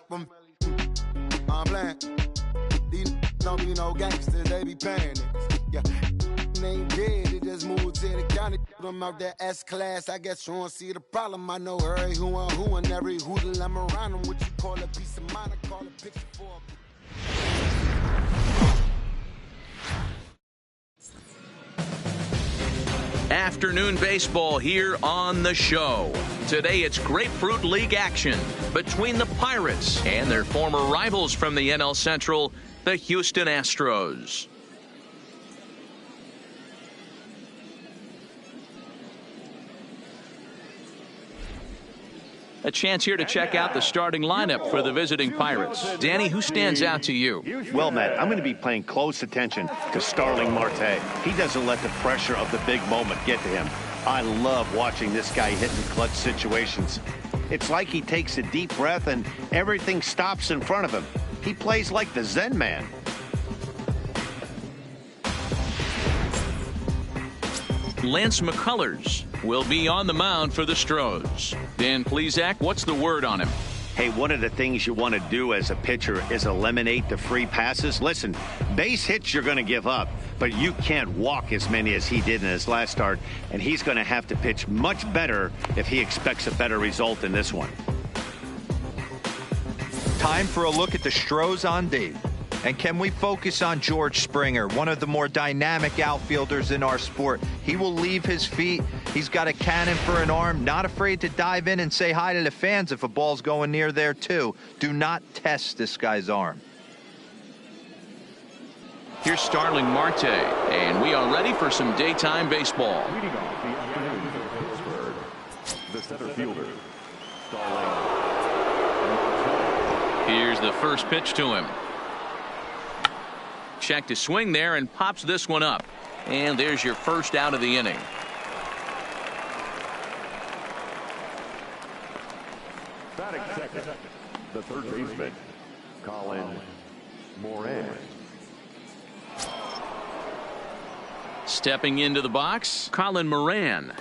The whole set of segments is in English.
I'm playing. These don't be no gangsters, they be paying niggas. Yeah. They ain't dead, they just moved to the county. Them out there S-class, I guess you don't see the problem. I know every who and every hoodle I'm around them. What you call a piece of mind, I call a picture for a... Afternoon baseball here on the show. Today it's Grapefruit League action between the Pirates and their former rivals from the NL Central, the Houston Astros. A chance here to check out the starting lineup for the visiting Pirates. Danny, who stands out to you? Well, Matt, I'm going to be paying close attention to Starling Marte. He doesn't let the pressure of the big moment get to him. I love watching this guy hit in clutch situations. It's like he takes a deep breath and everything stops in front of him. He plays like the Zen man. Lance McCullers will be on the mound for the Astros. Dan Plesac, what's the word on him? Hey, one of the things you want to do as a pitcher is eliminate the free passes. Listen, base hits you're going to give up, but you can't walk as many as he did in his last start, and he's going to have to pitch much better if he expects a better result in this one. Time for a look at the Astros on D. And can we focus on George Springer, one of the more dynamic outfielders in our sport? He will leave his feet. He's got a cannon for an arm, not afraid to dive in and say hi to the fans if a ball's going near there too. Do not test this guy's arm. Here's Starling Marte, and we are ready for some daytime baseball. The center fielder, Here's the first pitch to him. Check to swing there and pops this one up. And there's your first out of the inning. batting second, the third baseman, Colin Moran. Stepping into the box, Colin Moran.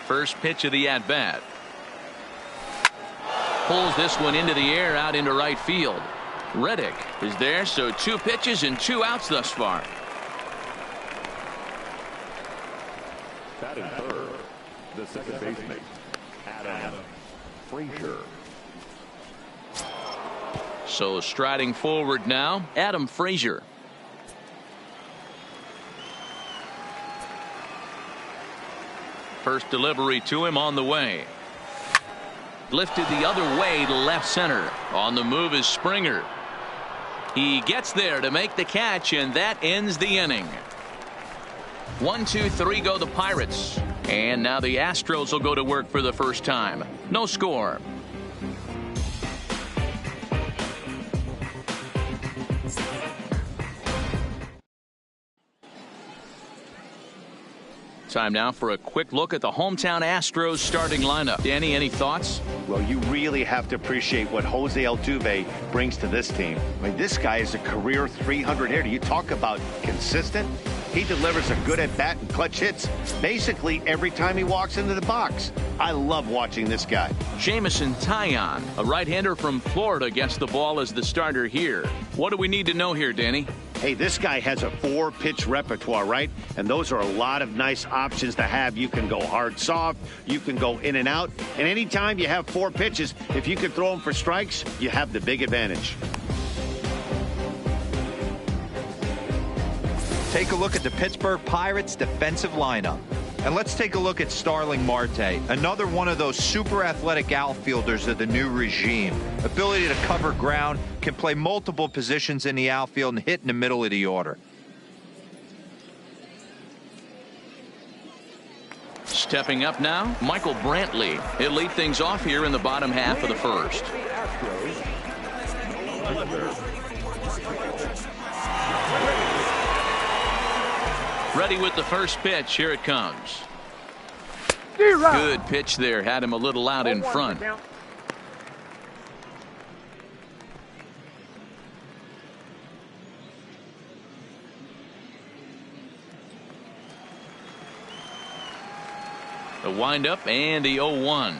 First pitch of the at-bat. Pulls this one into the air out into right field. Reddick is there, so 2 pitches and 2 outs thus far. Batting third, the second baseman, Adam Frazier. So striding forward now, Adam Frazier. First delivery to him on the way. Lifted the other way to left center. On the move is Springer. He gets there to make the catch, and that ends the inning. 1, 2, 3 go the Pirates. And now the Astros will go to work for the first time. No score. Time now for a quick look at the hometown Astros starting lineup. Danny, any thoughts? Well, you really have to appreciate what Jose Altuve brings to this team. I mean, this guy is a career 300 hitter. You talk about consistent. He delivers a good at-bat and clutch hits basically every time he walks into the box. I love watching this guy. Jameson Taillon, a right-hander from Florida, gets the ball as the starter here. What do we need to know here, Danny? Hey, this guy has a 4-pitch repertoire, right? And those are a lot of nice options to have. You can go hard, soft. You can go in and out. And anytime you have 4 pitches, if you can throw them for strikes, you have the big advantage. Take a look at the Pittsburgh Pirates defensive lineup. And let's take a look at Starling Marte, another one of those super athletic outfielders of the new regime. Ability to cover ground, can play multiple positions in the outfield and hit in the middle of the order. Stepping up now, Michael Brantley. He'll lead things off here in the bottom half of the first. Ready with the first pitch. Here it comes. Good pitch there. Had him a little out in front. The windup and the 0-1.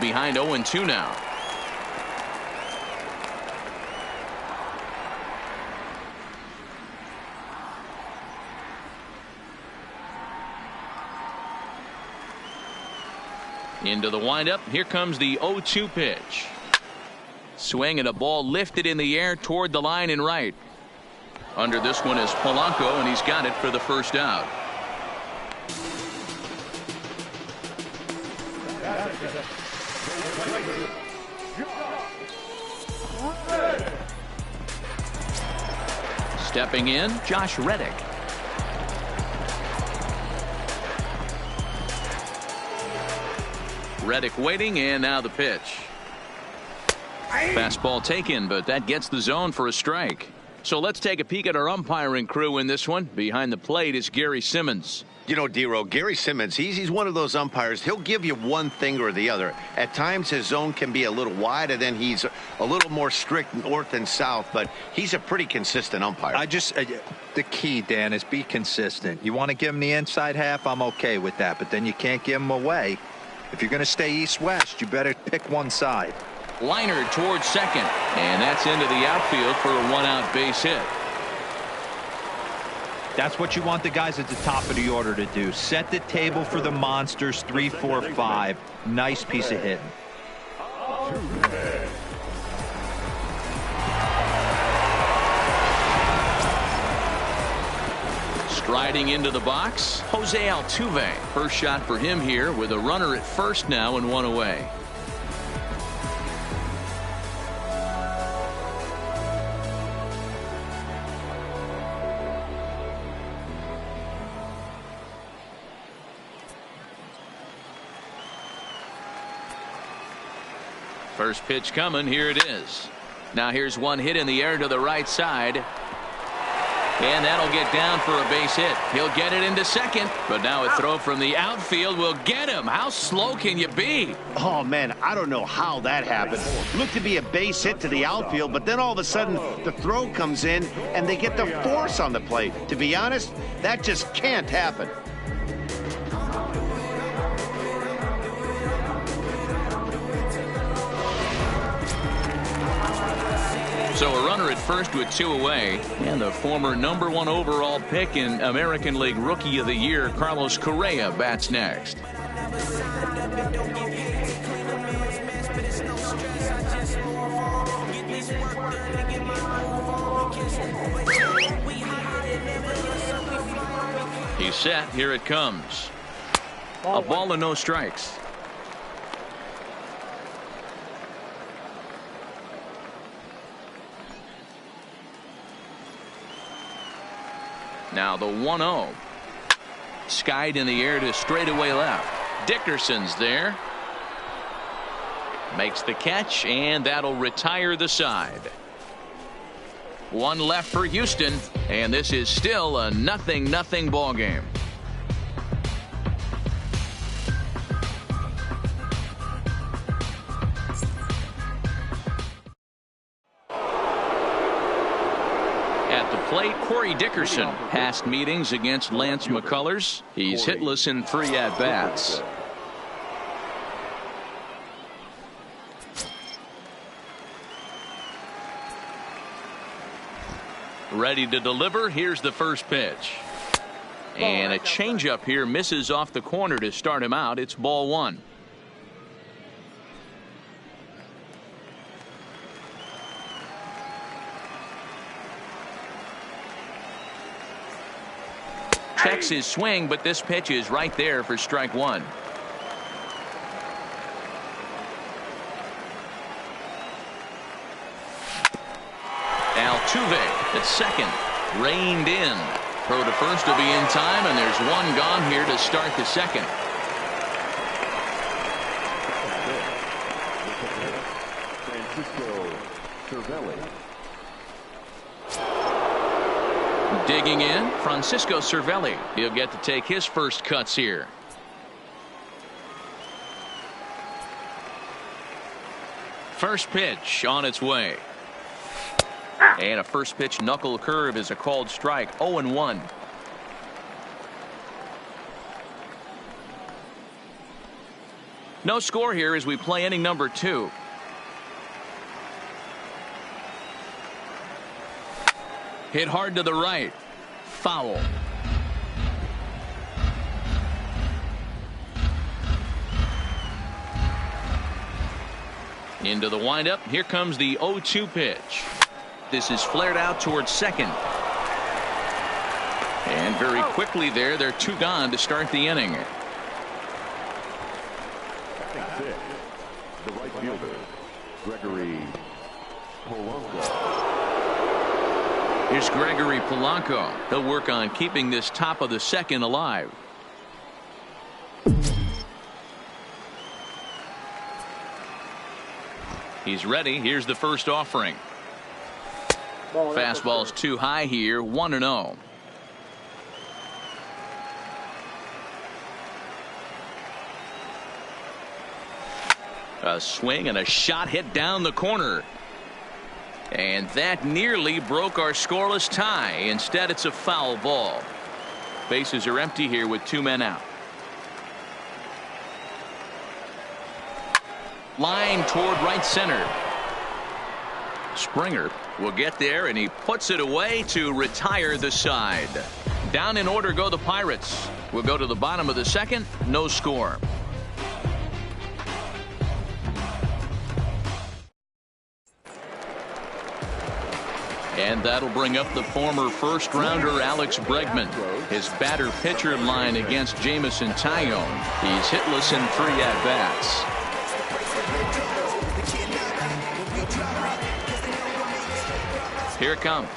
Behind 0-2 now. Into the windup. Here comes the 0-2 pitch. Swing and a ball lifted in the air toward the line and right. Under this one is Polanco, and he's got it for the first out. Stepping in, Josh Reddick. Reddick waiting, and now the pitch. Fastball taken, but that gets the zone for a strike. So let's take a peek at our umpiring crew in this one. Behind the plate is Gary Simmons. You know, D-Row, Gary Simmons, he's one of those umpires. He'll give you one thing or the other. At times his zone can be a little wide, and then he's a little more strict north and south, but he's a pretty consistent umpire. The key, Dan, is be consistent. You want to give him the inside half, I'm okay with that, but then you can't give him away. If you're going to stay east-west, you better pick one side. Liner towards second, and that's into the outfield for a one-out base hit. That's what you want the guys at the top of the order to do. Set the table for the monsters. 3, 4, 5. Nice piece of hitting. Striding into the box, Jose Altuve. First shot for him here with a runner at first now and one away. First pitch coming. Here it is. Now here's one hit in the air to the right side. And that'll get down for a base hit. He'll get it into second. But now a throw from the outfield will get him. How slow can you be? Oh, man, I don't know how that happened. Looked to be a base hit to the outfield, but then all of a sudden the throw comes in and they get the force on the plate. To be honest, that just can't happen. So a runner at first with two away, and the former #1 overall pick in American League Rookie of the Year, Carlos Correa, bats next. He's set. Here it comes. A ball and no strikes. Now the 1-0. Skied in the air to straightaway left. Dickerson's there. Makes the catch, and that'll retire the side. One left for Houston, and this is still a 0-0 ball game. Plate, Corey Dickerson. Past meetings against Lance McCullers. He's hitless in 3 at-bats. Ready to deliver. Here's the first pitch. And a changeup here misses off the corner to start him out. It's ball 1. Checks his swing, but this pitch is right there for strike 1. Altuve at second. Reined in. Throw to first will be in time, and there's one gone here to start the second. Digging in, Francisco Cervelli. He'll get to take his first cuts here. First pitch on its way. And a first pitch knuckle curve is a called strike. 0-1. No score here as we play inning number 2. Hit hard to the right. Foul. Into the windup. Here comes the 0-2 pitch. This is flared out towards second. And very quickly there, they're 2 gone to start the inning. Batting 6, the right fielder, Gregory Polanco. Here's Gregory Polanco. He'll work on keeping this top of the second alive. He's ready. Here's the first offering. Fastball's too high here. 1-0. A swing and a shot hit down the corner. And that nearly broke our scoreless tie. Instead, it's a foul ball. Bases are empty here with 2 men out. Line toward right center. Springer will get there, and he puts it away to retire the side. Down in order go the Pirates. We'll go to the bottom of the second. No score. And that'll bring up the former first-rounder Alex Bregman. His batter-pitcher line against Jameson Taillon. He's hitless in 3 at-bats. Here it comes.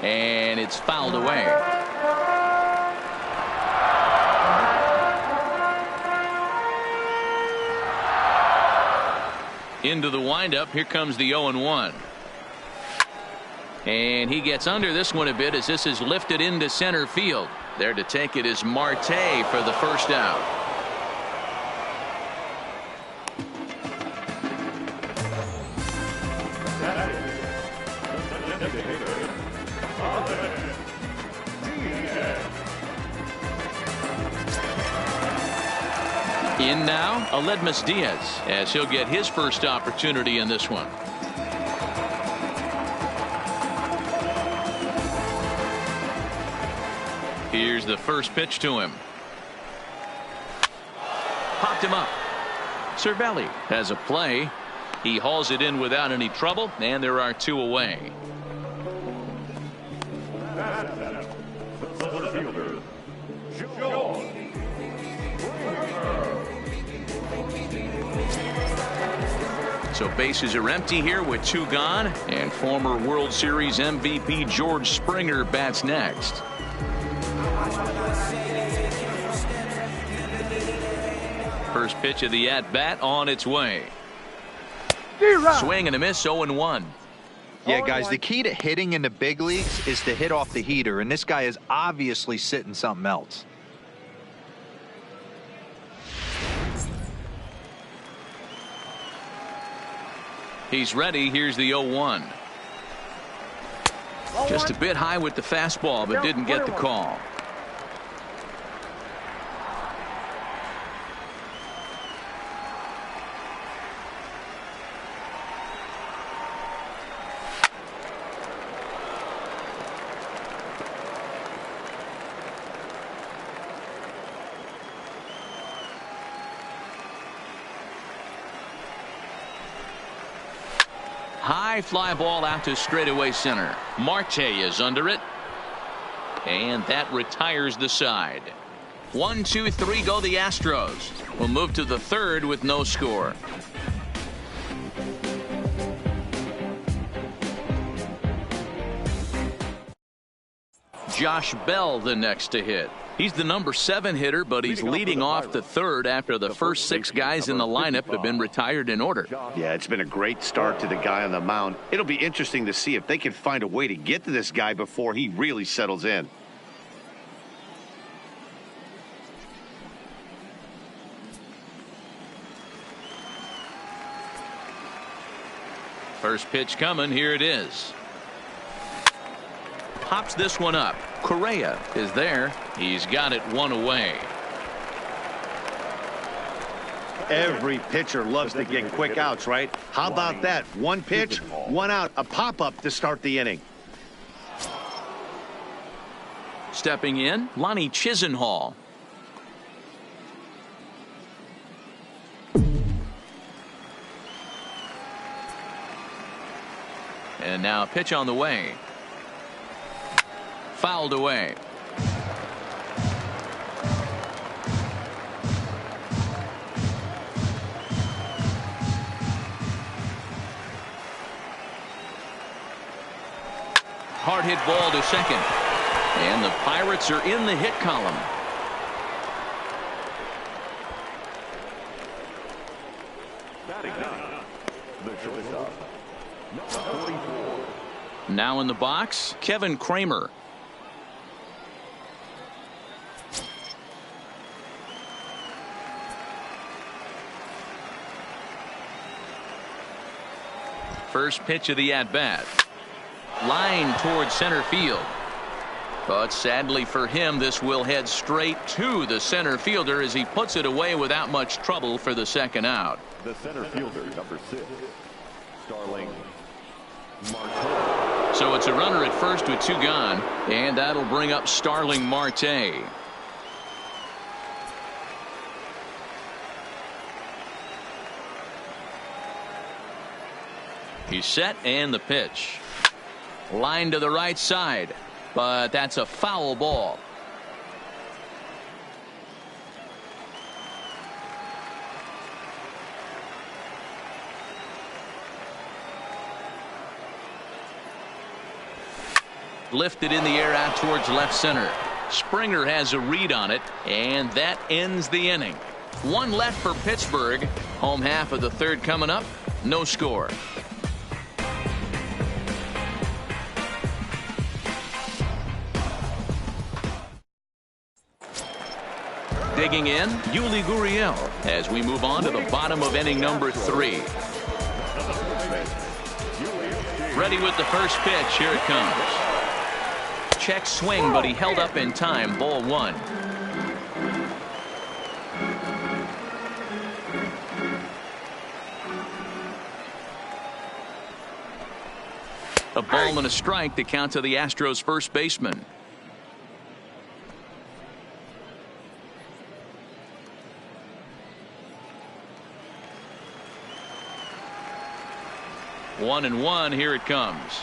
And it's fouled away. Into the windup. Here comes the 0-1. And he gets under this one a bit as this is lifted into center field. There to take it is Marte for the first out. In now, Aledmus Diaz, as he'll get his first opportunity in this one. Here's the first pitch to him. Popped him up. Cervelli has a play. He hauls it in without any trouble, and there are 2 away. So bases are empty here with 2 gone, and former World Series MVP George Springer bats next. First pitch of the at-bat on its way. Swing and a miss. 0-1. Yeah, guys, the key to hitting in the big leagues is to hit off the heater, and this guy is obviously sitting something else. He's ready. Here's the 0-1. Just a bit high with the fastball, but didn't get the call. High fly ball out to straightaway center. Marte is under it. And that retires the side. 1, 2, 3 go the Astros. We'll move to the third with no score. Josh Bell the next to hit. He's the number 7 hitter, but he's leading off the third after the first 6 guys in the lineup have been retired in order. Yeah, it's been a great start to the guy on the mound. It'll be interesting to see if they can find a way to get to this guy before he really settles in. First pitch coming. Here it is. Pops this one up. Correa is there. He's got it 1 away. Every pitcher loves to get quick outs, right? How about that? One pitch, one out, a pop-up to start the inning. Stepping in, Lonnie Chisenhall. And now a pitch on the way. Fouled away. Hard hit ball to second. And the Pirates are in the hit column. Batting ninth, the shortstop, number 44. Now in the box, Kevin Kramer. First pitch of the at-bat. Line towards center field. But sadly for him, this will head straight to the center fielder as he puts it away without much trouble for the second out. The center fielder, number 6, Starling Marte. So it's a runner at first with 2 gone, and that'll bring up Starling Marte. He's set, and the pitch. Line to the right side, but that's a foul ball. Lifted in the air out towards left center. Springer has a read on it, and that ends the inning. 1 left for Pittsburgh. Home half of the third coming up. No score. Digging in, Yuli Gurriel as we move on to the bottom of inning number 3. Ready with the first pitch. Here it comes. Check swing, but he held up in time. Ball 1. A ball and a strike to count to the Astros first baseman. One and one. Here it comes.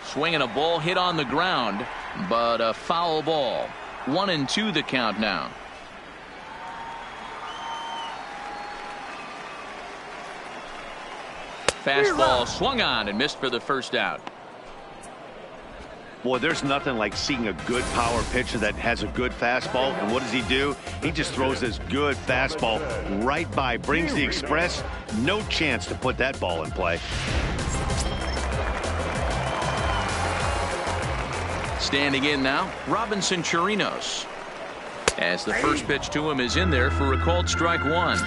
Swinging a ball hit on the ground, but a foul ball. 1-2 the count now. Fastball swung on and missed for the first out. Boy, there's nothing like seeing a good power pitcher that has a good fastball. And what does he do? He just throws this good fastball right by, brings the express. No chance to put that ball in play. Standing in now, Robinson Chirinos. As the first pitch to him is in there for a called strike 1.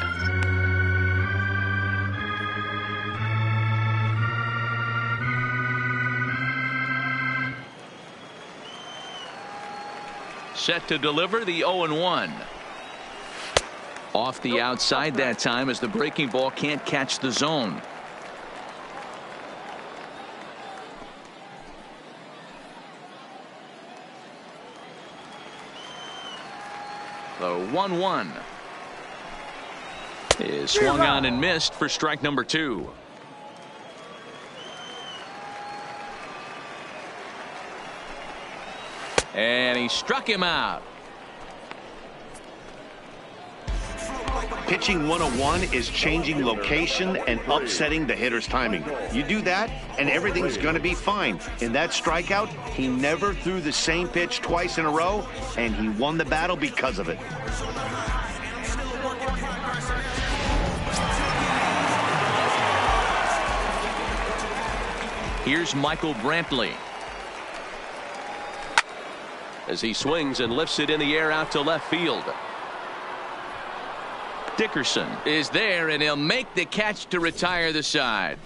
Set to deliver the 0-1. Off the outside that time as the breaking ball can't catch the zone. The 1-1 is swung on and missed for strike number 2. And he struck him out. Pitching 101 is changing location and upsetting the hitter's timing. You do that, and everything's going to be fine. In that strikeout, he never threw the same pitch twice in a row, and he won the battle because of it. Here's Michael Brantley. As he swings and lifts it in the air out to left field. Dickerson is there, and he'll make the catch to retire the side.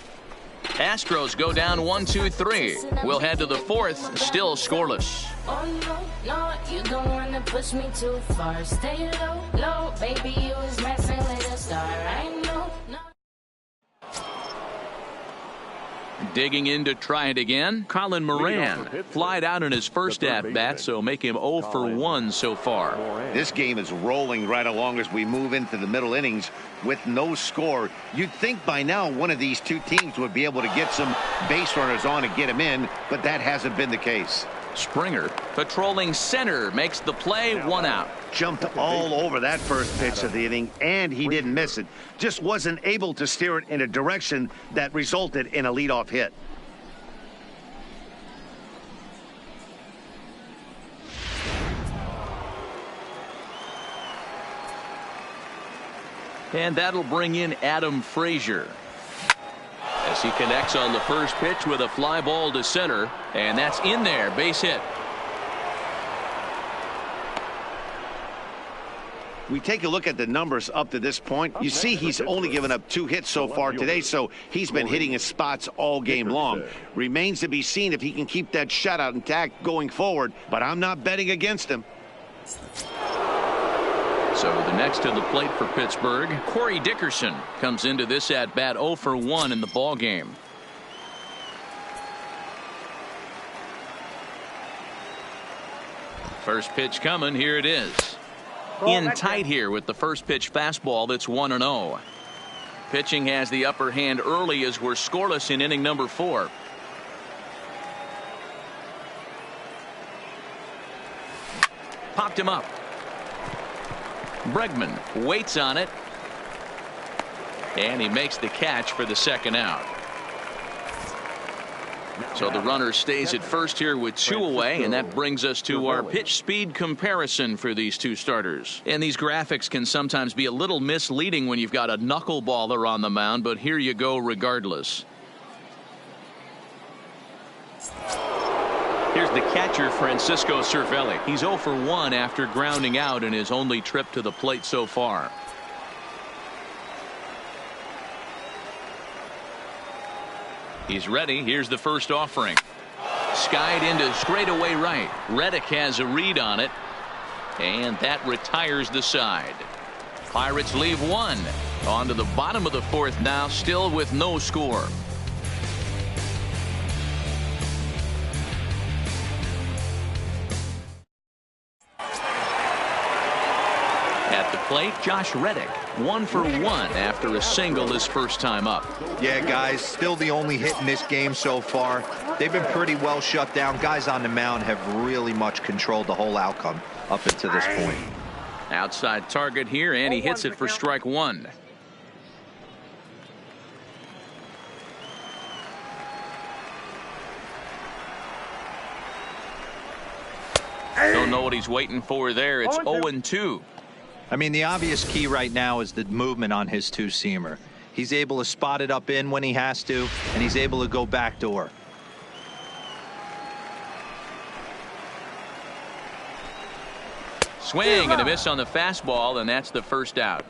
Astros go down 1-2-3. We'll head to the fourth, still scoreless. Oh no, you don't wanna push me too far. Stay low, baby, you was messing with a star. I know. Digging in to try it again, Colin Moran flied out in his first at-bat, so make him 0 for 1 so far. This game is rolling right along as we move into the middle innings with no score. You'd think by now one of these two teams would be able to get some base runners on and get them in, but that hasn't been the case. Springer patrolling center makes the play, 1 out. Jumped all over that first pitch of the inning, and he didn't miss it. Just wasn't able to steer it in a direction that resulted in a leadoff hit. And that'll bring in Adam Frazier, as he connects on the first pitch with a fly ball to center, and that's in there, base hit. We take a look at the numbers up to this point. You see he's only given up 2 hits so far today, so he's been hitting his spots all game long. Remains to be seen if he can keep that shutout intact going forward, but I'm not betting against him. So the next to the plate for Pittsburgh, Corey Dickerson comes into this at bat 0 for 1 in the ball game. First pitch coming, here it is. In tight here with the first pitch fastball that's 1-0. Pitching has the upper hand early as we're scoreless in inning number 4. Popped him up. Bregman waits on it, and he makes the catch for the second out. So the runner stays at first here with 2 away, and that brings us to our pitch speed comparison for these two starters. And these graphics can sometimes be a little misleading when you've got a knuckleballer on the mound, but here you go regardless. Here's the catcher, Francisco Cervelli. He's 0 for 1 after grounding out in his only trip to the plate so far. He's ready. Here's the first offering. Skied into straightaway right. Reddick has a read on it, and that retires the side. Pirates leave 1. On to the bottom of the 4th now, still with no score. At the plate, Josh Reddick, 1 for 1 after a single his first time up. Yeah, guys, still the only hit in this game so far. They've been pretty well shut down. Guys on the mound have really much controlled the whole outcome up until this point. Outside target here, and he hits it for strike 1. Don't know what he's waiting for there. It's 0-2. I mean, the obvious key right now is the movement on his two-seamer. He's able to spot it up in when he has to, and he's able to go backdoor. Swing and a miss on the fastball, and that's the first out.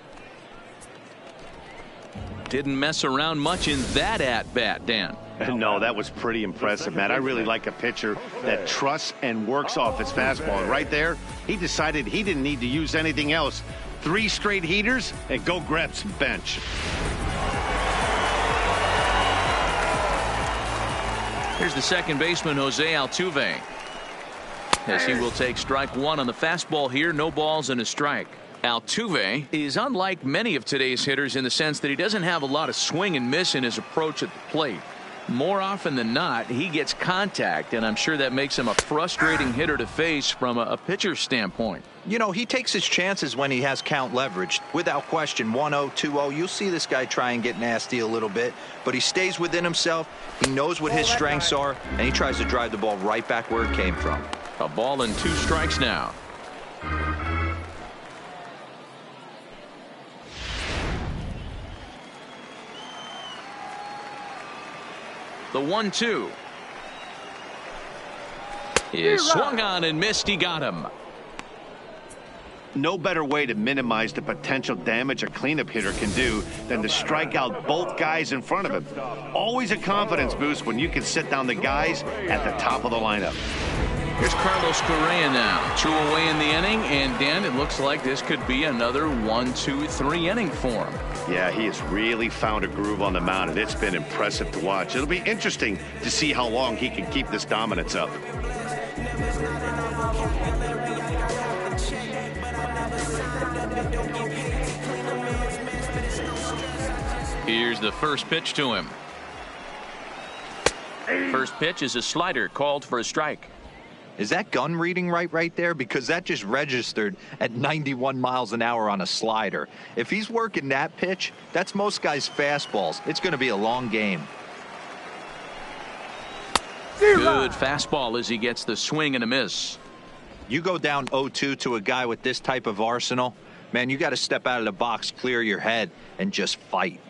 Didn't mess around much in that at-bat, Dan. No, that was pretty impressive, Matt. I really like a pitcher that trusts and works off his fastball. And right there, he decided he didn't need to use anything else. 3 straight heaters and go grab some bench. Here's the second baseman, Jose Altuve, as he will take strike 1 on the fastball here. No balls and a strike. Altuve is unlike many of today's hitters in the sense that he doesn't have a lot of swing and miss in his approach at the plate. More often than not, he gets contact, and I'm sure that makes him a frustrating hitter to face from a pitcher's standpoint. You know, he takes his chances when he has count leverage. Without question, 1-0, 2-0, you'll see this guy try and get nasty a little bit, but he stays within himself. He knows what his strengths are, and he tries to drive the ball right back where it came from. A ball and 2 strikes now. The 1-2 is swung on and missed. He got him. No better way to minimize the potential damage a cleanup hitter can do than to strike out both guys in front of him. Always a confidence boost when you can sit down the guys at the top of the lineup. Here's Carlos Correa now. 2 away in the inning, and Dan, it looks like this could be another 1, 2, 3 inning for him. Yeah, he has really found a groove on the mound, and it's been impressive to watch. It'll be interesting to see how long he can keep this dominance up. Here's the first pitch to him. First pitch is a slider called for a strike. Is that gun reading right there? Because that just registered at 91 miles an hour on a slider. If he's working that pitch, that's most guys' fastballs. It's going to be a long game. Good fastball as he gets the swing and a miss. You go down 0-2 to a guy with this type of arsenal, man, you got to step out of the box, clear your head, and just fight.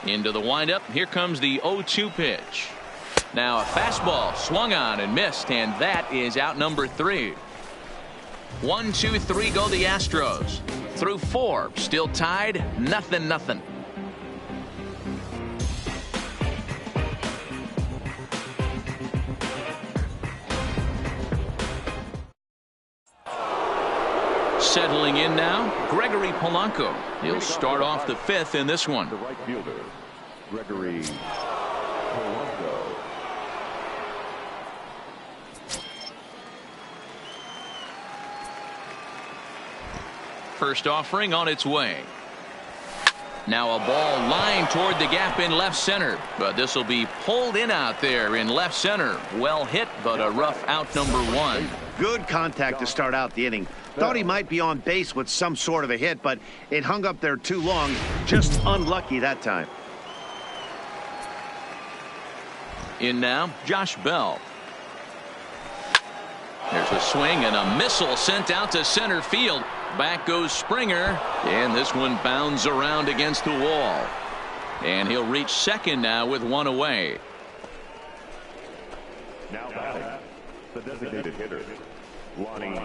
Into the windup. Here comes the 0-2 pitch. Now a fastball swung on and missed, and that is out number 3. 1, 2, 3 go the Astros. Through 4, still tied, 0-0. Settling in now, Gregory Polanco. He'll start off the 5th in this one. The right fielder, Gregory Polanco. First offering on its way. Now a ball lined toward the gap in left center, but this will be pulled in out there in left center. Well hit, but a rough out number 1. Good contact to start out the inning. Thought he might be on base with some sort of a hit, but it hung up there too long. Just unlucky that time. In now, Josh Bell. There's a swing and a missile sent out to center field. Back goes Springer, and this one bounds around against the wall. And he'll reach second now with 1 away. Now batting, the designated hitter, Lonnie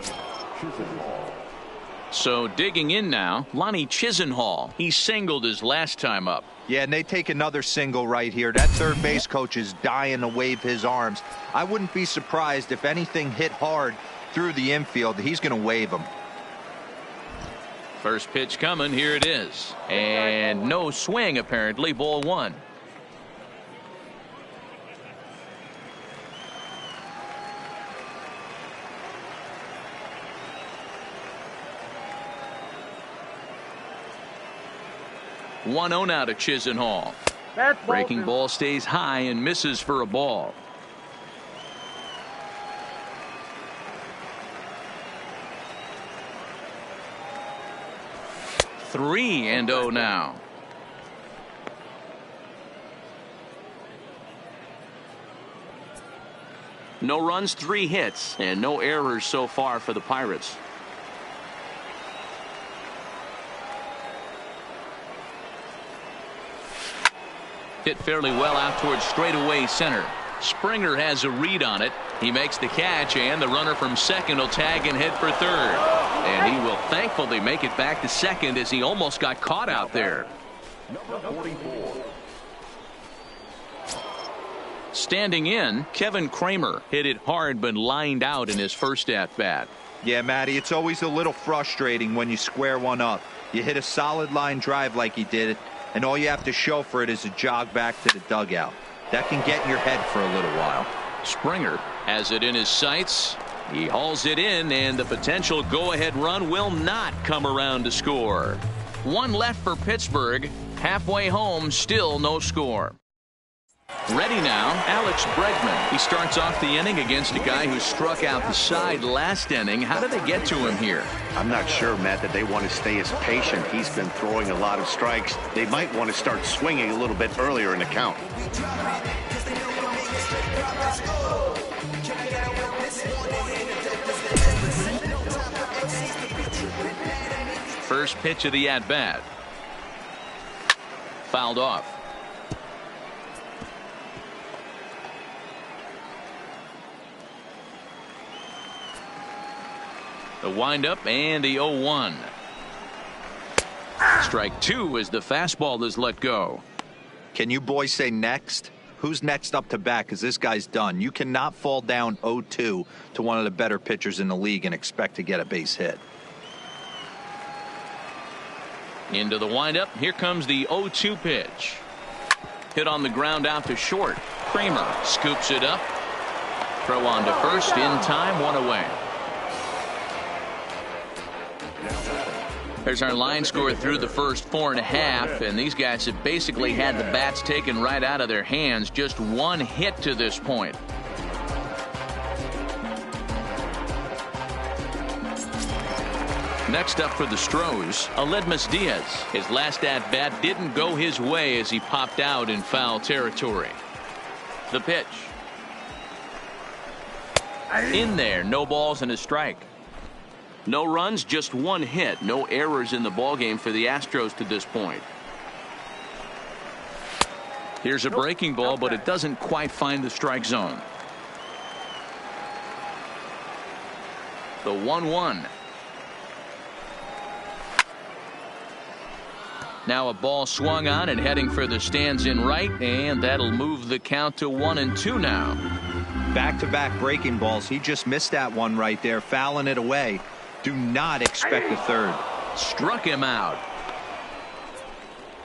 Chisenhall. So digging in now, Lonnie Chisenhall. He singled his last time up. Yeah, and they take another single right here. That third base coach is dying to wave his arms. I wouldn't be surprised if anything hit hard through the infield. He's going to wave them. First pitch coming. Here it is. And no swing, apparently. Ball 1. One 0 now to Chisenhall. Breaking ball stays high and misses for a ball. Three and 0 now. No runs, 3 hits, and no errors so far for the Pirates. Hit fairly well out towards straightaway center. Springer has a read on it. He makes the catch, and the runner from second will tag and head for third. And he will thankfully make it back to second as he almost got caught out there. Number 44. Standing in, Kevin Kramer hit it hard but lined out in his first at-bat. Yeah, Matty, it's always a little frustrating when you square one up. You hit a solid line drive like he did, and all you have to show for it is a jog back to the dugout. That can get in your head for a little while. Springer has it in his sights. He hauls it in, and the potential go-ahead run will not come around to score. 1 left for Pittsburgh. Halfway home, still no score. Ready now, Alex Bregman. He starts off the inning against a guy who struck out the side last inning. How did they get to him here? I'm not sure, Matt, that they want to stay as patient. He's been throwing a lot of strikes. They might want to start swinging a little bit earlier in the count. First pitch of the at-bat. Fouled off. The windup and the 0-1. Strike two as the fastball is let go. Can you boys say next? Who's next up to bat? Because this guy's done. You cannot fall down 0-2 to one of the better pitchers in the league and expect to get a base hit. Into the windup. Here comes the 0-2 pitch. Hit on the ground out to short. Kramer scoops it up. Throw on to first in time, one away. There's our line score through the first 4.5, and these guys have basically had the bats taken right out of their hands. Just one hit to this point. Next up for the Astros, Aledmys Diaz. His last at-bat didn't go his way as he popped out in foul territory. The pitch. In there, no balls and a strike. No runs, just one hit. No errors in the ballgame for the Astros to this point. Here's a breaking ball, but it doesn't quite find the strike zone. The 1-1. Now a ball swung on and heading for the stands in right, and that'll move the count to 1-2 now. Back-to-back breaking balls. He just missed that one right there, fouling it away. Do not expect a third. Struck him out.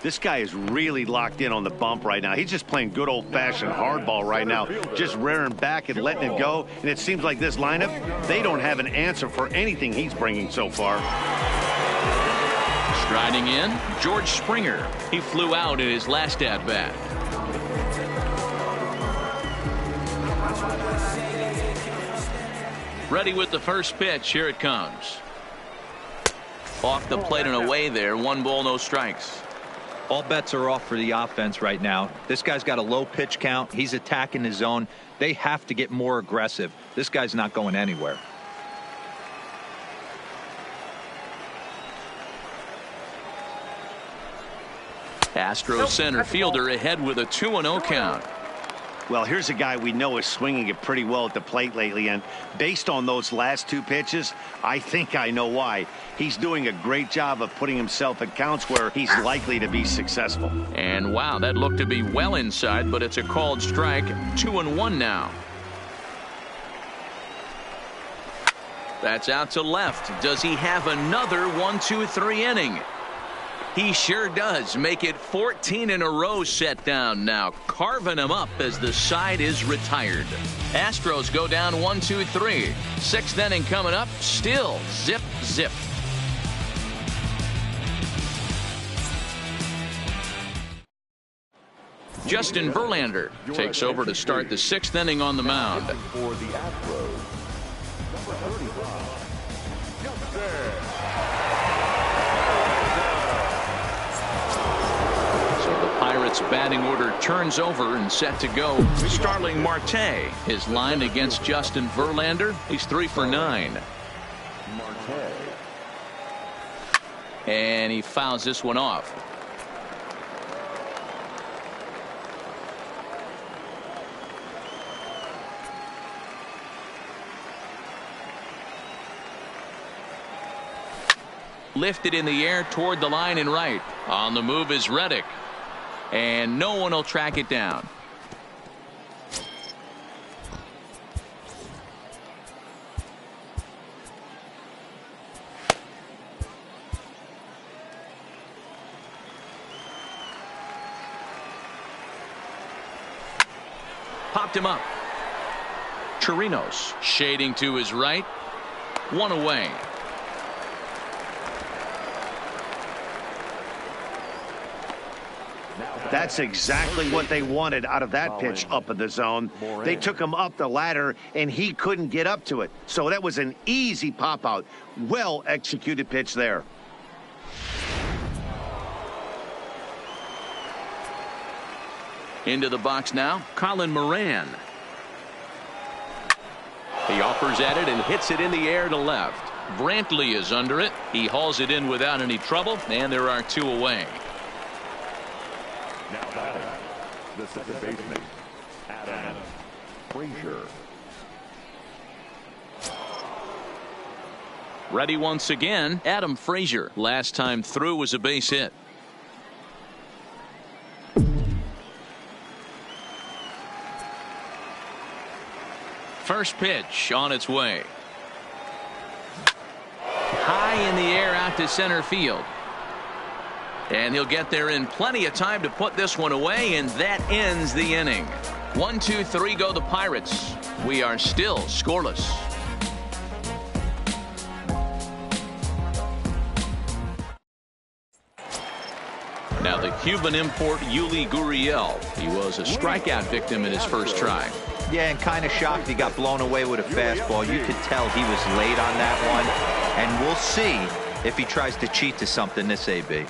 This guy is really locked in on the bump right now. He's just playing good old-fashioned hardball right now, just rearing back and letting it go. And it seems like this lineup, they don't have an answer for anything he's bringing so far. Striding in, George Springer. He flew out in his last at-bat. Ready with the first pitch. Here it comes. Off the plate and away there. 1 ball, no strikes. All bets are off for the offense right now. This guy's got a low pitch count. He's attacking his zone. They have to get more aggressive. This guy's not going anywhere. Astros center fielder ahead with a 2-0 count. Well, here's a guy we know is swinging it pretty well at the plate lately, and based on those last 2 pitches, I think I know why. He's doing a great job of putting himself at counts where he's likely to be successful. And wow, that looked to be well inside, but it's a called strike. 2-1 now. That's out to left. Does he have another 1-2-3 inning? He sure does. Make it 14 in a row set down now, carving him up as the side is retired. Astros go down 1-2-3. 6th inning coming up. Still zip, zip. Justin Verlander takes over to start the 6th inning on the mound. For the Astros, number 35, Pirates batting order turns over and set to go. Starling Marte, his line against Justin Verlander. He's 3 for 9. Marte. And he fouls this one off. Lifted in the air toward the line and right. On the move is Reddick. And no one will track it down. Popped him up. Chirinos shading to his right. 1 away. That's exactly what they wanted out of that pitch up in the zone. They took him up the ladder, and he couldn't get up to it. So that was an easy pop-out. Well-executed pitch there. Into the box now, Colin Moran. He offers at it and hits it in the air to left. Brantley is under it. He hauls it in without any trouble, and there are 2 away. Now batting, the second baseman, Adam Frazier. Ready once again, Adam Frazier. Last time through was a base hit. First pitch on its way. High in the air out to center field. And he'll get there in plenty of time to put this one away, and that ends the inning. 1, 2, 3 go the Pirates. We are still scoreless. Now the Cuban import Yuli Gurriel. He was a strikeout victim in his first try. Yeah, and kind of shocked he got blown away with a fastball. You could tell he was late on that one. And we'll see if he tries to cheat to something this AB.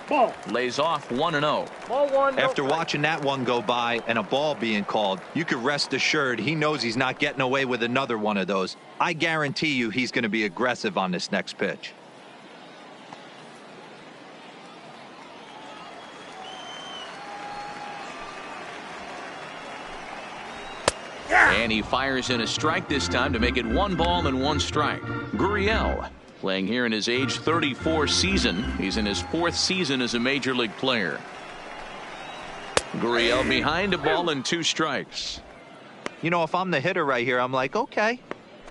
Ball. Lays off 1-0. After watching that one go by and a ball being called, you could rest assured he knows he's not getting away with another one of those. I guarantee you he's going to be aggressive on this next pitch. And he fires in a strike this time to make it 1 ball and 1 strike. Gurriel playing here in his age 34 season. He's in his 4th season as a major league player. Gurriel behind a ball and 2 strikes. You know, if I'm the hitter right here, I'm like, okay,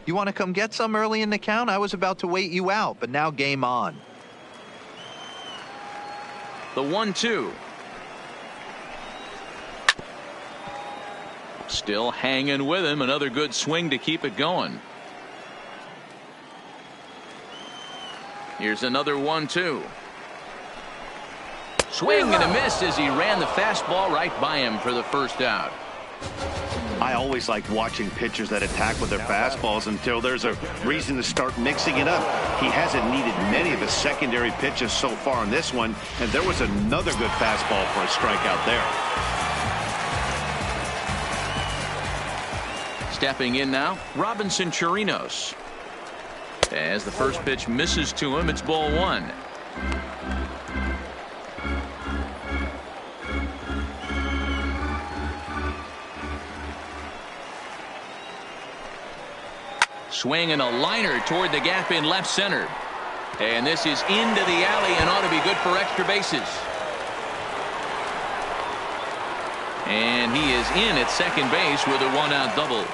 you want to come get some early in the count? I was about to wait you out, but now game on. The 1-2. Still hanging with him. Another good swing to keep it going. Here's another 1-2. Swing and a miss as he ran the fastball right by him for the first out. I always like watching pitchers that attack with their fastballs until there's a reason to start mixing it up. He hasn't needed many of his secondary pitches so far in this one, and there was another good fastball for a strikeout there. Stepping in now, Robinson Chirinos. As the first pitch misses to him, it's ball 1. Swing and a liner toward the gap in left center. And this is into the alley and ought to be good for extra bases. And he is in at second base with a 1-out double.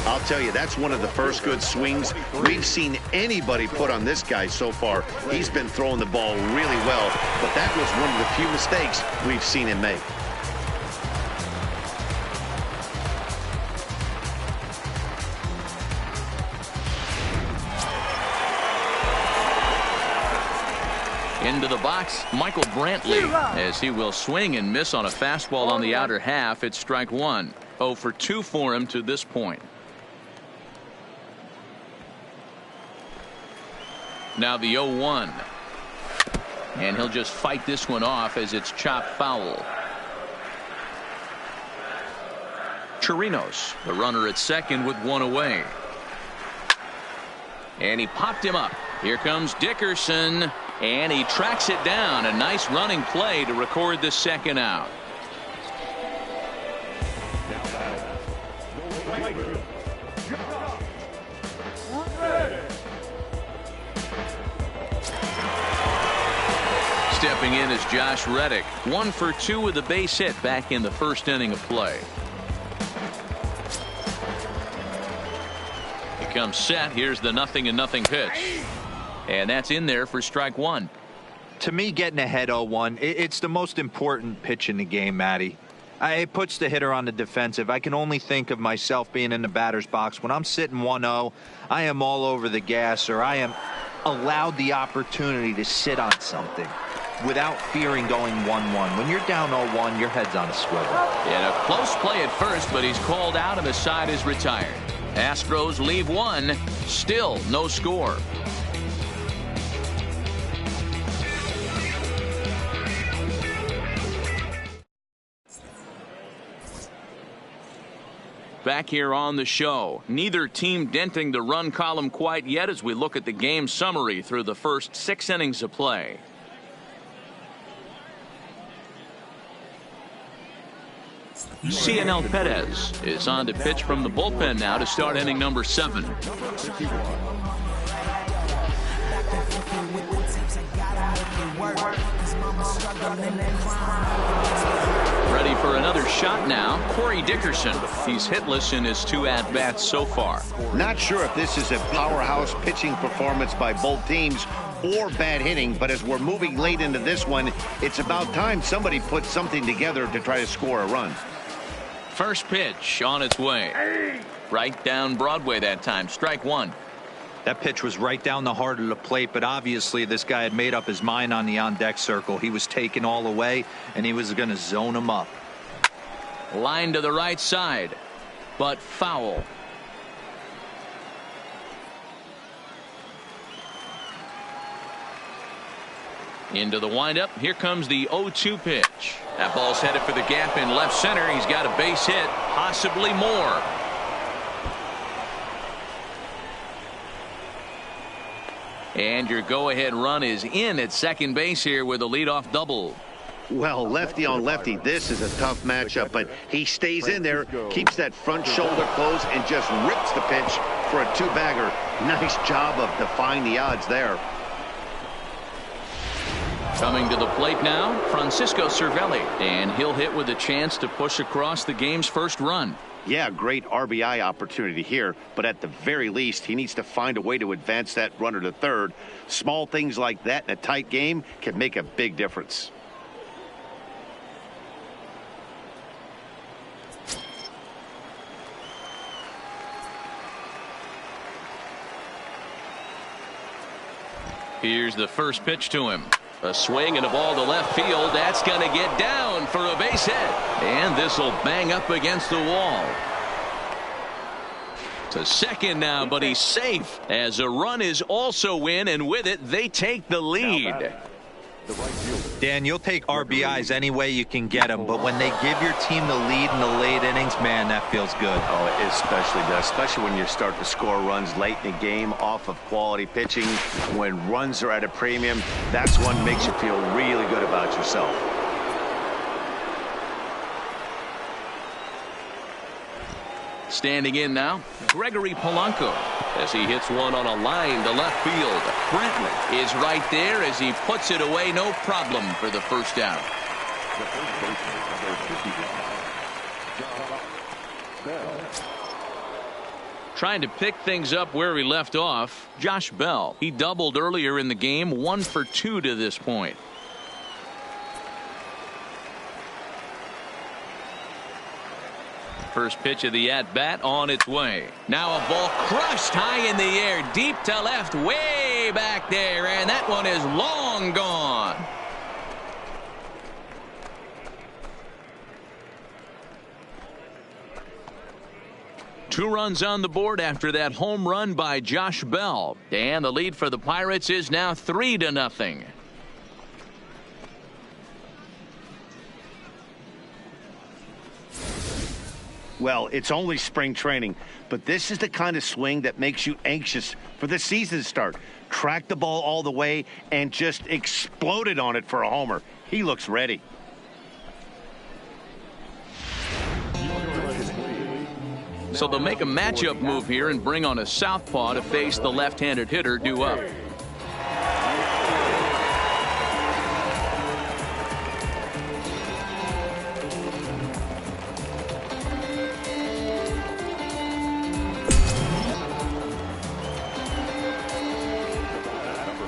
I'll tell you, that's one of the first good swings we've seen anybody put on this guy so far. He's been throwing the ball really well, but that was one of the few mistakes we've seen him make. Into the box, Michael Brantley, as he will swing and miss on a fastball on the outer half. It's strike 1. 0 for 2 for him to this point. Now the 0-1. And he'll just fight this one off as it's chopped foul. Chirinos, the runner at second with 1 away. And he popped him up. Here comes Dickerson. And he tracks it down. A nice running play to record the second out. Stepping in is Josh Reddick. 1 for 2 with a base hit back in the first inning of play. He comes set. Here's the 0-0 pitch. And that's in there for strike 1. To me, getting ahead 0-1, it's the most important pitch in the game, Matty. It puts the hitter on the defensive. I can only think of myself being in the batter's box. When I'm sitting 1-0, I am all over the gas, or I am allowed the opportunity to sit on something without fearing going 1-1. When you're down 0-1, your head's on a swivel. And a close play at first, but he's called out and the side is retired. Astros leave 1. Still no score. Back here on the show, neither team denting the run column quite yet as we look at the game summary through the first 6 innings of play. Cianel Perez is on to pitch from the bullpen now to start inning number 7. Ready for another shot now, Corey Dickerson. He's hitless in his 2 at-bats so far. Not sure if this is a powerhouse pitching performance by both teams or bad hitting, but as we're moving late into this one, it's about time somebody puts something together to try to score a run. First pitch on its way. Right down Broadway that time. Strike 1. That pitch was right down the heart of the plate, but obviously this guy had made up his mind on the on-deck circle. He was taken all the way, and he was going to zone him up. Line to the right side, but foul. Into the windup. Here comes the 0-2 pitch. That ball's headed for the gap in left center. He's got a base hit, possibly more. And your go-ahead run is in at second base here with a leadoff double. Well, lefty on lefty, this is a tough matchup, but he stays in there, keeps that front shoulder closed, and just rips the pitch for a 2-bagger. Nice job of defying the odds there. Coming to the plate now, Francisco Cervelli, and he'll hit with a chance to push across the game's first run. Yeah, great RBI opportunity here, but at the very least, he needs to find a way to advance that runner to third. Small things like that in a tight game can make a big difference. Here's the first pitch to him. A swing and a ball to left field. That's going to get down for a base hit. And this will bang up against the wall. To second now, but he's safe as a run is also in, and with it, they take the lead. Dan, you'll take RBIs any way you can get them, but when they give your team the lead in the late innings, man, that feels good. Oh, it especially does, especially when you start to score runs late in the game off of quality pitching. When runs are at a premium, that's one that makes you feel really good about yourself. Standing in now, Gregory Polanco, as he hits one on a line to left field. Brentley is right there as he puts it away, no problem for the first out. Trying to pick things up where he left off, Josh Bell. He doubled earlier in the game, 1 for 2 to this point. First pitch of the at-bat on its way. Now a ball crushed high in the air, deep to left, way back there, and that one is long gone. Two runs on the board after that home run by Josh Bell. And the lead for the Pirates is now 3-0. Well, it's only spring training, but this is the kind of swing that makes you anxious for the season to start. Track the ball all the way and just exploded on it for a homer. He looks ready. So they'll make a matchup move here and bring on a southpaw to face the left-handed hitter due up.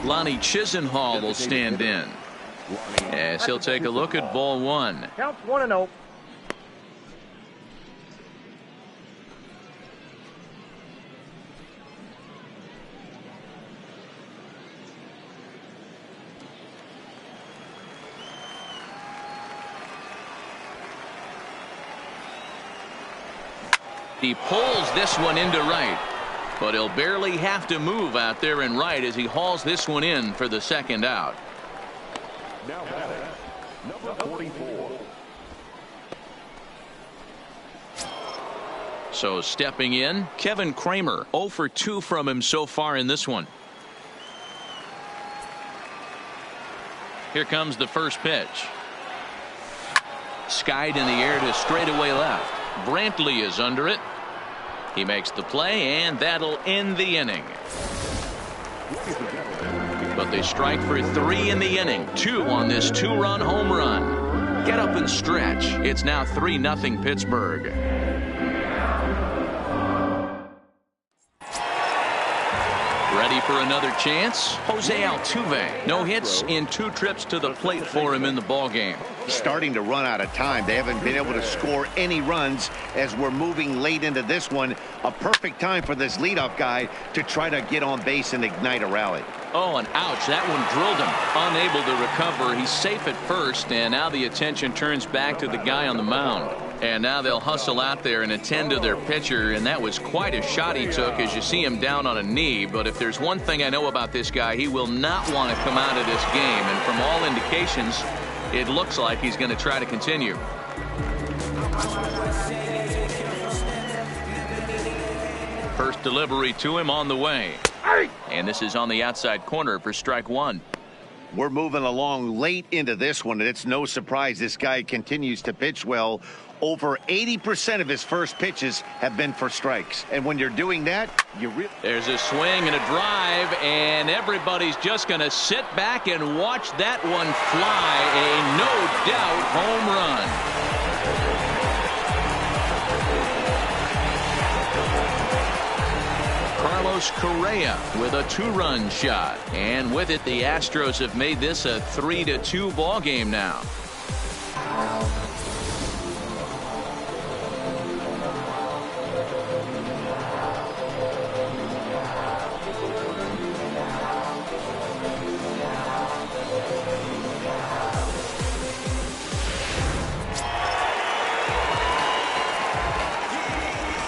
Lonnie Chisenhall will stand in as he'll take a look at ball 1. Counts 1-0. He pulls this one into right, but he'll barely have to move out there in right as he hauls this one in for the second out. Now batting, number 44. So stepping in, Kevin Kramer, 0 for 2 from him so far in this one. Here comes the first pitch. Skied in the air to straightaway left. Brantley is under it. He makes the play, and that'll end the inning. But they strike for 3 in the inning. 2 on this 2-run home run. Get up and stretch. It's now 3-0 Pittsburgh. Ready for another chance? Jose Altuve. No hits in 2 trips to the plate for him in the ballgame. Starting to run out of time. They haven't been able to score any runs as we're moving late into this one. A perfect time for this leadoff guy to try to get on base and ignite a rally. Oh, and ouch, that one drilled him. Unable to recover. He's safe at first, and now the attention turns back to the guy on the mound. And now they'll hustle out there and attend to their pitcher, and that was quite a shot he took as you see him down on a knee. But if there's one thing I know about this guy, he will not want to come out of this game. And from all indications, it looks like he's going to try to continue. First delivery to him on the way. And this is on the outside corner for strike 1. We're moving along late into this one, and it's no surprise this guy continues to pitch well. Over 80% of his first pitches have been for strikes. And when you're doing that, there's a swing and a drive, and everybody's just going to sit back and watch that one fly. A no-doubt home run. Carlos Correa with a 2-run shot. And with it, the Astros have made this a 3-2 ball game now.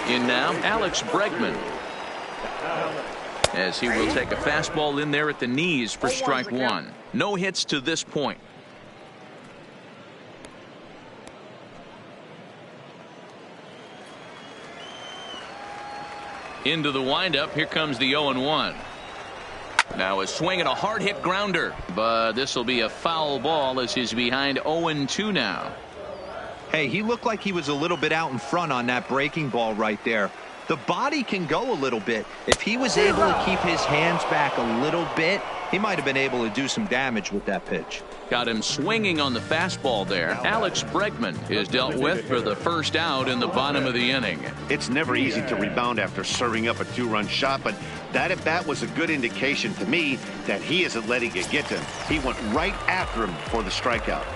In now, Alex Bregman, as he will take a fastball in there at the knees for strike 1. No hits to this point. Into the windup. Here comes the 0-1. Now a swing and a hard hit grounder, but this will be a foul ball as he's behind 0-2 now. Hey, he looked like he was a little bit out in front on that breaking ball right there. The body can go a little bit. If he was able to keep his hands back a little bit, he might have been able to do some damage with that pitch. Got him swinging on the fastball there. Alex Bregman is dealt with for the first out in the bottom of the inning. It's never easy to rebound after serving up a 2-run shot, but that at bat was a good indication to me that he isn't letting it get to him. He went right after him for the strikeout.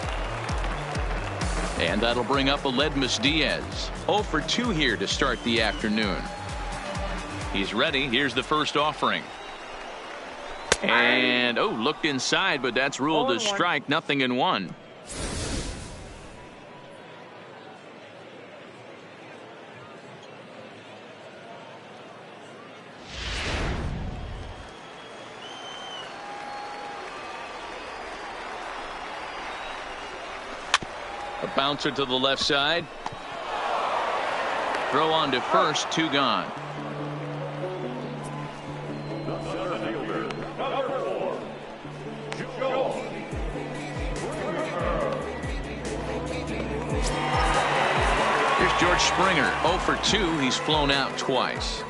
And that'll bring up Aledmys Diaz. 0 for 2 here to start the afternoon. He's ready. Here's the first offering. And, looked inside, but that's ruled a strike. 0-1. A bouncer to the left side. Throw on to first, 2 gone. Here's George Springer, 0 for 2. He's flown out twice.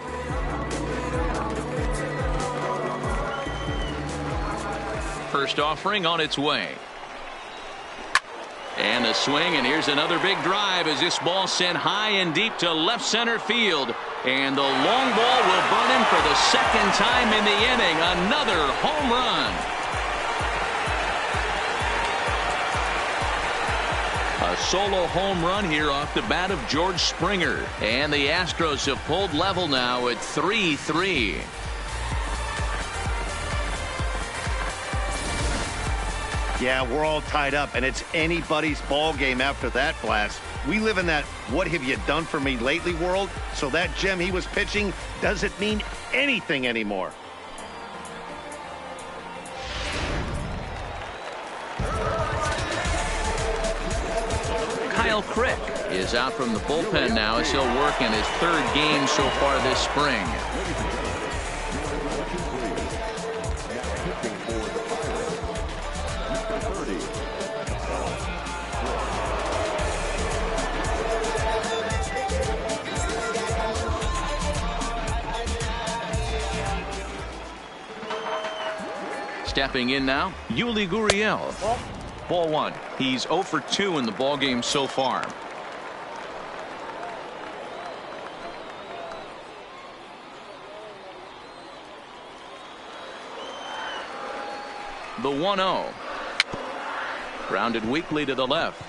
First offering on its way. And a swing, and here's another big drive as this ball sent high and deep to left center field. And the long ball will burn him for the second time in the inning. Another home run. A solo home run here off the bat of George Springer. And the Astros have pulled level now at 3-3. Yeah, we're all tied up, and it's anybody's ball game after that blast. We live in that what have you done for me lately world, so that gem he was pitching doesn't mean anything anymore. Kyle Crick is out from the bullpen now as he'll work in his 3rd game so far this spring. Stepping in now, Yuli Gurriel. Ball one. He's 0 for 2 in the ball game so far. The 1-0. Grounded weakly to the left.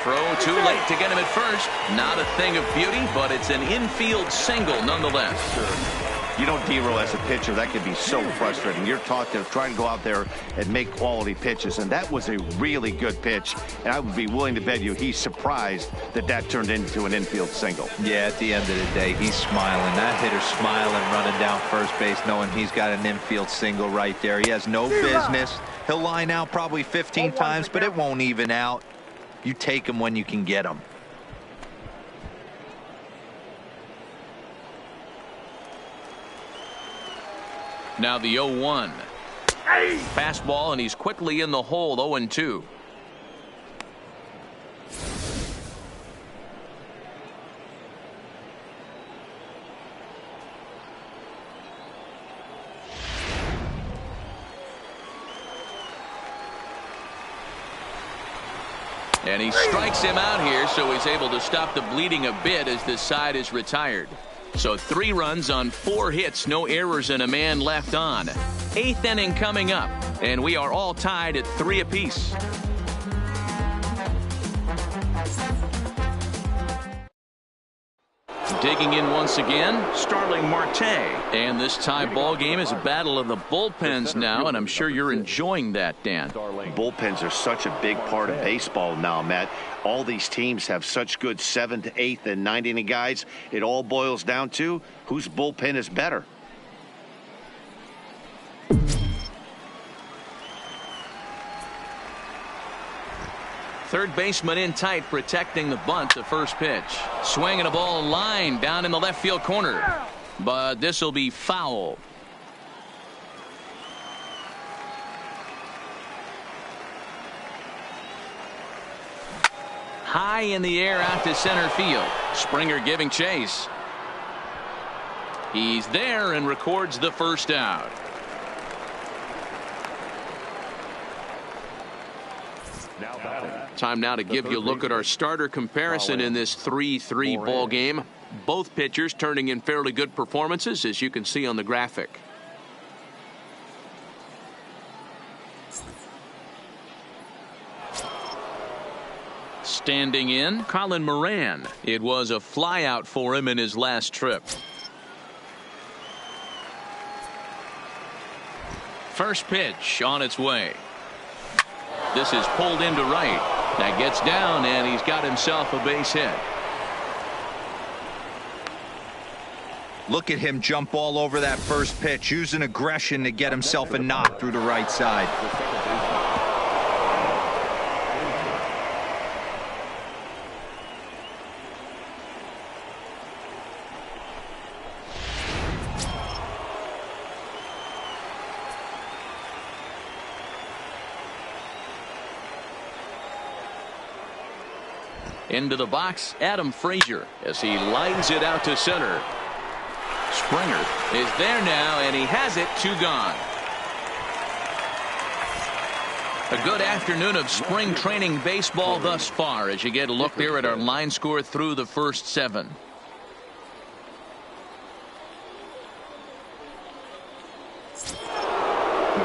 Throw too late to get him at first. Not a thing of beauty, but it's an infield single nonetheless. You know, D-Roll, as a pitcher, that can be so frustrating. You're taught to try to go out there and make quality pitches, and that was a really good pitch. And I would be willing to bet you he's surprised that that turned into an infield single. Yeah, at the end of the day, he's smiling. That hitter's smiling, running down first base, knowing he's got an infield single right there. He has no business. He'll line out probably 15 times, but it won't even out. You take him when you can get him. Now the 0-1. Fastball, and he's quickly in the hole. 0-2. And he strikes him out here, so he's able to stop the bleeding a bit as this side is retired. So 3 runs on 4 hits, no errors, and a man left on. 8th inning coming up, and we are all tied at 3 apiece. Digging in once again, Starling Marte. And this tie ball game is a battle of the bullpens now, and I'm sure you're enjoying that, Dan. Bullpens are such a big part of baseball now, Matt. All these teams have such good 7th, 8th, and 9th inning guys. It all boils down to whose bullpen is better. Third baseman in tight, protecting the bunt. The first pitch. Swinging a ball line down in the left field corner. But this will be foul. High in the air out to center field. Springer giving chase. He's there and records the first out. Time now to give you a look at our starter comparison in this 3-3 ball game. Both pitchers turning in fairly good performances, as you can see on the graphic. Standing in, Colin Moran. It was a flyout for him in his last trip. First pitch on its way. This is pulled into right. That gets down, and he's got himself a base hit. Look at him jump all over that first pitch, using aggression to get himself a knock through the right side. Into the box, Adam Frazier, as he lines it out to center. Springer is there now, and he has it. 2 gone. A good afternoon of spring training baseball thus far, as you get a look there at our line score through the first 7.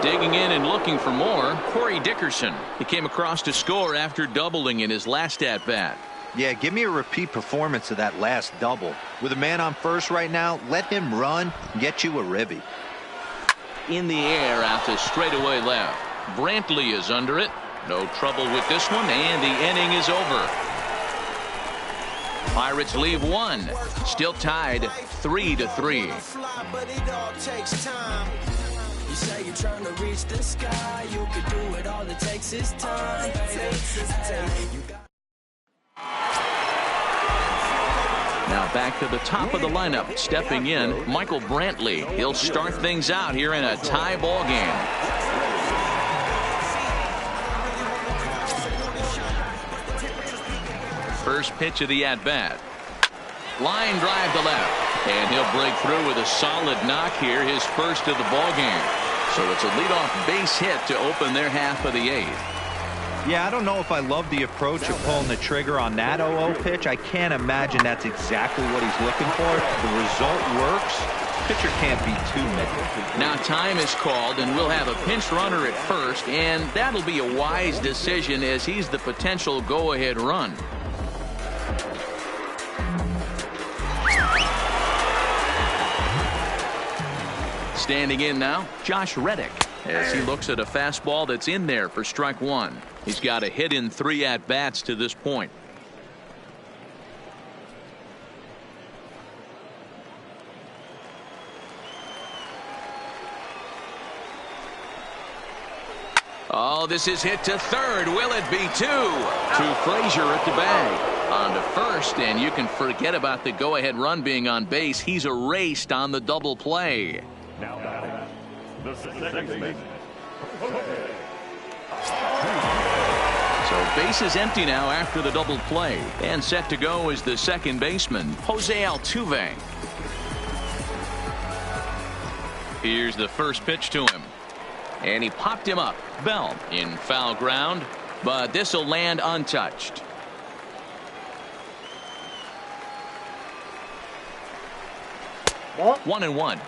Digging in and looking for more, Corey Dickerson. He came across to score after doubling in his last at-bat. Yeah, give me a repeat performance of that last double. With a man on first right now, let him run and get you a ribby. In the air out to straightaway left. Brantley is under it. No trouble with this one, and the inning is over. Pirates leave 1. Still tied 3-3. You say you're trying to reach the sky. You could do it. All it takes is time. Now back to the top of the lineup. Stepping in, Michael Brantley. He'll start things out here in a tie ball game. First pitch of the at-bat. Line drive to left. And he'll break through with a solid knock here, his first of the ball game. So it's a leadoff base hit to open their half of the 8th. Yeah, I don't know if I love the approach of pulling the trigger on that 0-0 pitch. I can't imagine that's exactly what he's looking for. The result works. Pitcher can't be too mad. Now time is called, and we'll have a pinch runner at first, and that'll be a wise decision as he's the potential go-ahead run. Standing in now, Josh Reddick, as he looks at a fastball that's in there for strike 1. He's got a hit in 3 at-bats to this point. Oh, this is hit to third. Will it be 2? To Frazier at the bag. On to first, and you can forget about the go-ahead run being on base. He's erased on the double play. Now batting, the second baseman. So base is empty now after the double play. And set to go is the second baseman, Jose Altuve. Here's the first pitch to him. And he popped him up. Bell in foul ground, but this will land untouched. What? 1-1.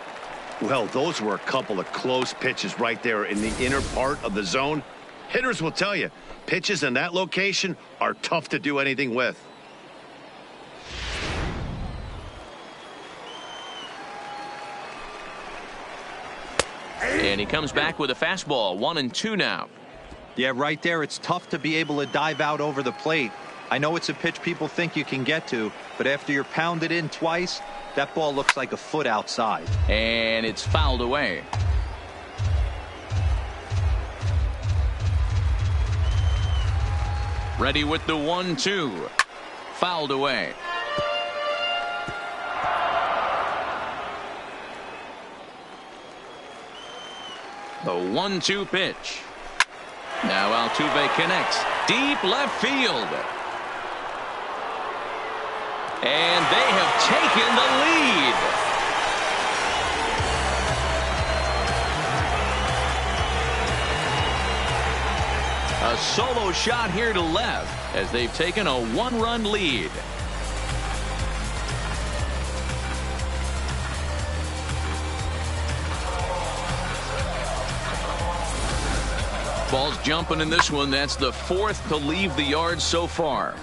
Well, those were a couple of close pitches right there in the inner part of the zone. Hitters will tell you, pitches in that location are tough to do anything with. And he comes back with a fastball. 1-2 now. Yeah, right there, it's tough to be able to dive out over the plate. I know it's a pitch people think you can get to, but after you're pounded in twice, that ball looks like a foot outside. And it's fouled away. Ready with the 1-2. Fouled away. The 1-2 pitch. Now Altuve connects. Deep left field. And they have taken the lead. A solo shot here to left as they've taken a 1-run lead. Ball's jumping in this one. That's the 4th to leave the yard so far.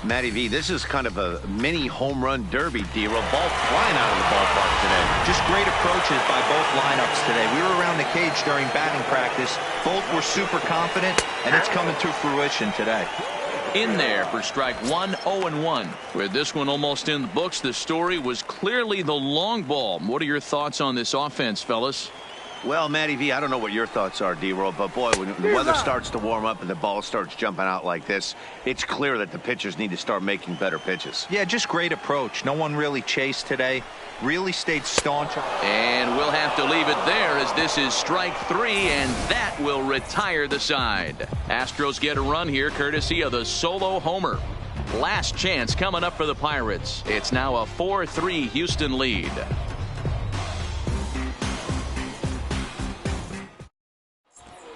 Matty V, this is kind of a mini home run derby, D-Roll. Ball flying out of the ballpark today. Just great approaches by both lineups today. We were around the cage during batting practice. Both were super confident, and it's coming to fruition today. In there for strike 1, 0-1. With this one almost in the books, the story was clearly the long ball. What are your thoughts on this offense, fellas? Well, Matty V, I don't know what your thoughts are, D-Roll, but boy, when the weather starts to warm up and the ball starts jumping out like this, it's clear that the pitchers need to start making better pitches. Yeah, just great approach. No one really chased today. Really stayed staunch. And we'll have to leave it there as this is strike 3, and that will retire the side. Astros get a run here courtesy of the solo homer. Last chance coming up for the Pirates. It's now a 4-3 Houston lead.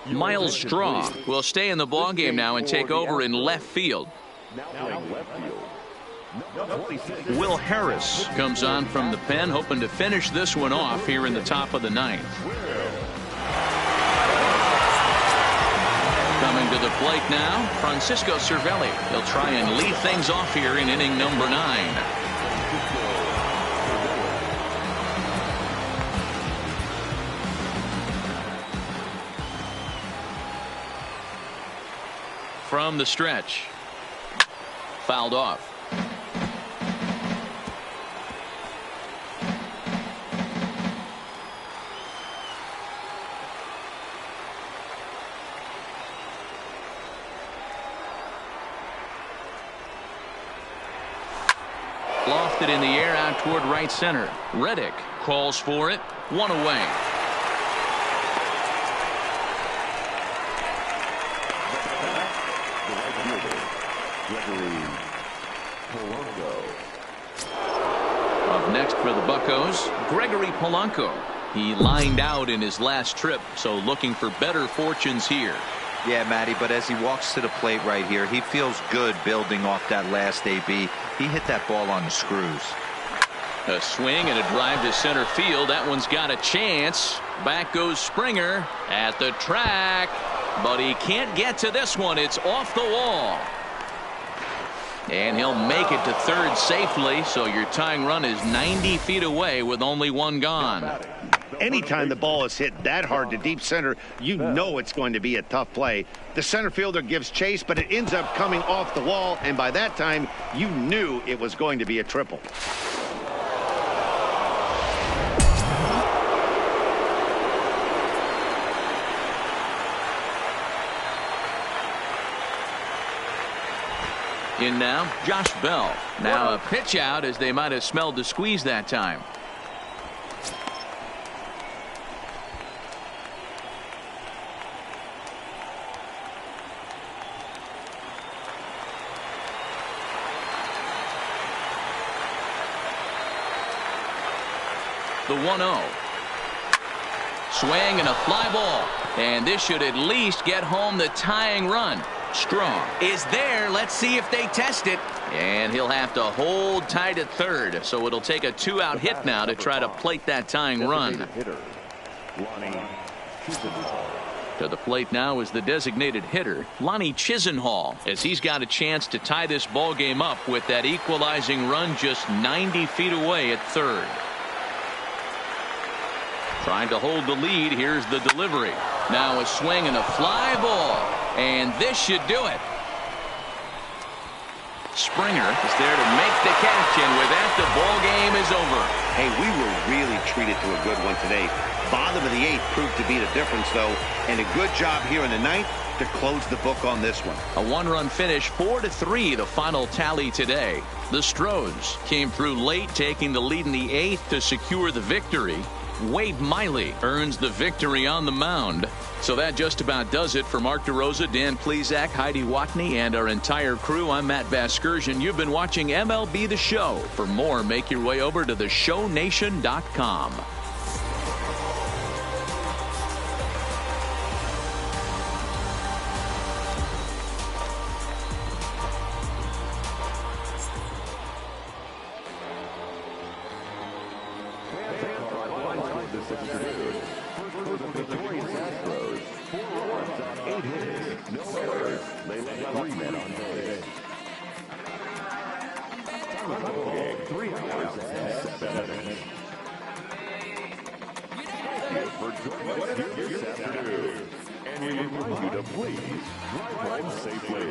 Miles Straw will stay in the ballgame now and take over in left field. Will Harris comes on from the pen, hoping to finish this one off here in the top of the 9th. Coming to the plate now, Francisco Cervelli. He'll try and lead things off here in inning number 9. From the stretch. Fouled off. Lofted in the air out toward right center. Reddick calls for it. 1 away. next for the Buccos, Gregory Polanco. He lined out in his last trip, so looking for better fortunes here. Yeah, Matty, but as he walks to the plate right here, he feels good building off that last AB. He hit that ball on the screws. A swing and a drive to center field. That one's got a chance. Back goes Springer at the track, but he can't get to this one. It's off the wall. And he'll make it to third safely, so your tying run is 90 feet away with only one gone. Anytime the ball is hit that hard to deep center, you know it's going to be a tough play. The center fielder gives chase, but it ends up coming off the wall, and by that time, you knew it was going to be a triple. In now, Josh Bell. Now a pitch out as they might have smelled the squeeze that time. The 1-0. Swing and a fly ball. And this should at least get home the tying run. Strong is there. Let's see if they test it. And he'll have to hold tight at third. So it'll take a 2-out hit now to try to plate that tying run. To the plate now is the designated hitter, Lonnie Chisenhall, as he's got a chance to tie this ball game up with that equalizing run just 90 feet away at third. Trying to hold the lead. Here's the delivery. Now a swing and a fly ball. And this should do it. Springer is there to make the catch, and with that, the ball game is over. Hey, we were really treated to a good one today. Bottom of the 8th proved to be the difference, though, and a good job here in the 9th to close the book on this one. A one-run finish, 4-3, the final tally today. The Astros came through late, taking the lead in the 8th to secure the victory. Wade Miley earns the victory on the mound. So that just about does it for Mark DeRosa, Dan Plesac, Heidi Watney, and our entire crew. I'm Matt Vasgersian. You've been watching MLB The Show. For more, make your way over to theshownation.com. Victorious Astros, 4 runs on 8 hits, no errors. They left 3 men on base. Time of the ball game, 3 hours and 7 minutes. Thank you for joining us here this afternoon. And we remind you to please drive home safely.